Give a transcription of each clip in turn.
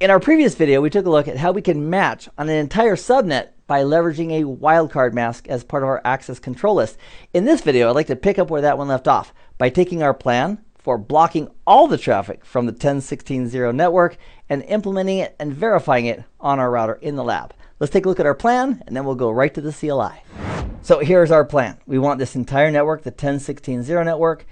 In our previous video, we took a look at how we can match on an entire subnet by leveraging a wildcard mask as part of our access control list. In this video, I'd like to pick up where that one left off by taking our plan for blocking all the traffic from the 10.16.0 network and implementing it and verifying it on our router in the lab. Let's take a look at our plan, and then we'll go right to the CLI. So here's our plan. We want this entire network, the 10.16.0 network,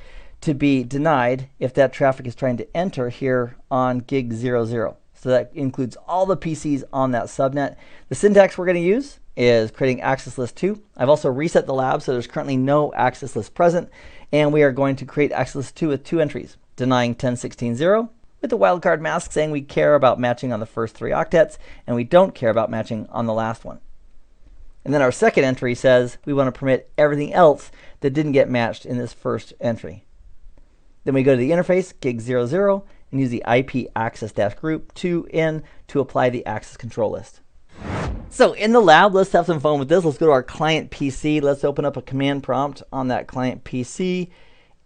to be denied if that traffic is trying to enter here on gig 00. So that includes all the PCs on that subnet. The syntax we're going to use is creating access list 2. I've also reset the lab, so there's currently no access list present. And we are going to create access list 2 with 2 entries, denying 10.16.0 with the wildcard mask saying we care about matching on the first 3 octets, and we don't care about matching on the last one. And then our second entry says we want to permit everything else that didn't get matched in this first entry. Then we go to the interface, gig 00, and use the IP access-group 2in to apply the access control list. So in the lab, let's have some fun with this. Let's go to our client PC. Let's open up a command prompt on that client PC.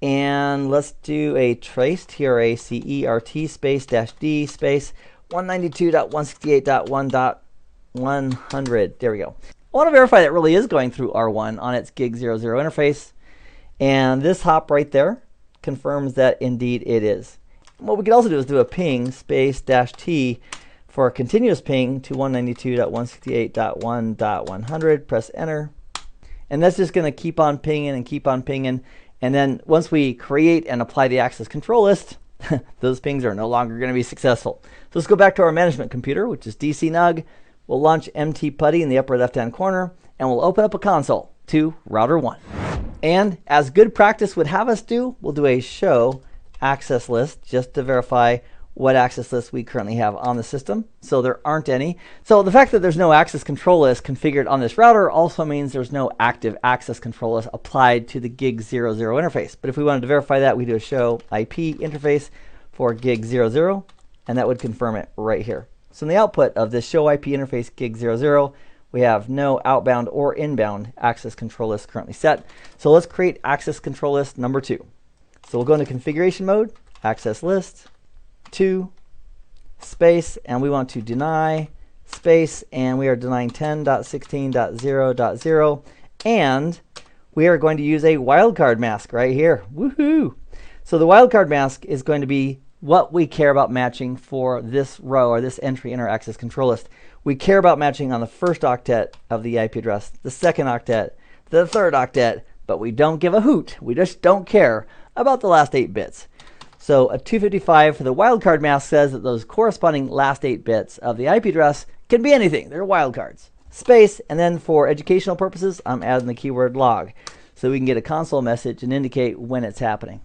And let's do a trace, TRACERT space -D space 192.168.1.100. There we go. I want to verify that really is going through R1 on its gig 00 interface. And this hop right there confirms that indeed it is. What we could also do is do a ping space -T for a continuous ping to 192.168.1.100. Press enter. And that's just going to keep on pinging and keep on pinging. And then once we create and apply the access control list, those pings are no longer going to be successful. So let's go back to our management computer, which is DCNUG. We'll launch mtputty in the upper left-hand corner, and we'll open up a console to router 1. And as good practice would have us do, we'll do a show access list just to verify what access lists we currently have on the system. So there aren't any. So the fact that there's no access control list configured on this router also means there's no active access control list applied to the gig 00 interface. But if we wanted to verify that, we do a show IP interface for gig 00, and that would confirm it right here. So in the output of this show IP interface gig 00, we have no outbound or inbound access control list currently set. So let's create access control list number 2. So we'll go into configuration mode, access list 2 space, and we want to deny space, and we are denying 10.16.0.0, and we are going to use a wildcard mask right here. Woohoo! So the wildcard mask is going to be what we care about matching for this row or this entry in our access control list. We care about matching on the first octet of the IP address, the second octet, the third octet, but we don't give a hoot. We just don't care about the last 8 bits. So a 255 for the wildcard mask says that those corresponding last 8 bits of the IP address can be anything. They're wildcards. Space, and then for educational purposes, I'm adding the keyword log so we can get a console message and indicate when it's happening.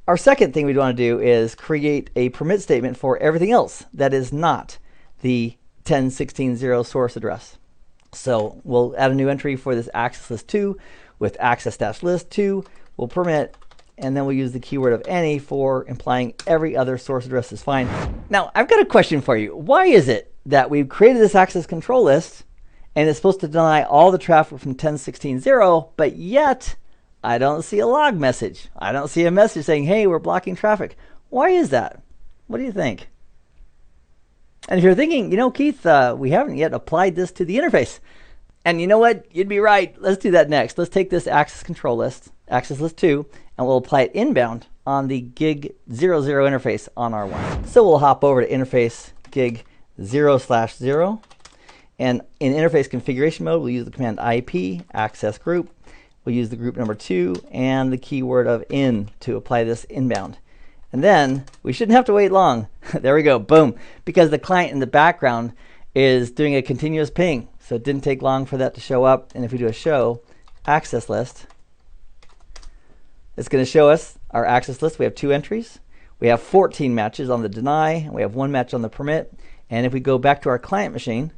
Our second thing we'd want to do is create a permit statement for everything else that is not the 10.16.0 source address. So we'll add a new entry for this access list 2 with access-list 2. We'll permit, and then we'll use the keyword of any for implying every other source address is fine. Now, I've got a question for you. Why is it that we've created this access control list and it's supposed to deny all the traffic from 10.16.0, but yet I don't see a log message? I don't see a message saying, hey, we're blocking traffic. Why is that? What do you think? And if you're thinking, you know, Keith, we haven't yet applied this to the interface. And you know what? You'd be right. Let's do that next. Let's take this access control list, access list 2, and we'll apply it inbound on the gig 00 interface on R1. So we'll hop over to interface gig 0/0. And in interface configuration mode, we'll use the command IP access group. We'll use the group number 2 and the keyword of in to apply this inbound. And then we shouldn't have to wait long. There we go. Boom. Because the client in the background is doing a continuous ping. So it didn't take long for that to show up. And if we do a show access list, it's going to show us our access list. We have 2 entries. We have 14 matches on the deny, and we have 1 match on the permit. And if we go back to our client machine,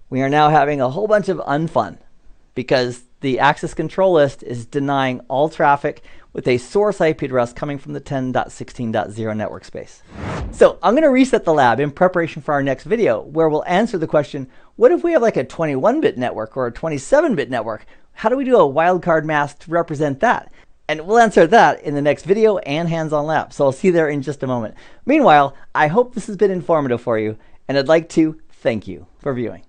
we are now having a whole bunch of unfun because the access control list is denying all traffic with a source IP address coming from the 10.16.0 network space. So I'm going to reset the lab in preparation for our next video where we'll answer the question, what if we have like a 21-bit network or a 27-bit network? How do we do a wildcard mask to represent that? And we'll answer that in the next video and hands-on lab. So I'll see you there in just a moment. Meanwhile, I hope this has been informative for you. and I'd like to thank you for viewing.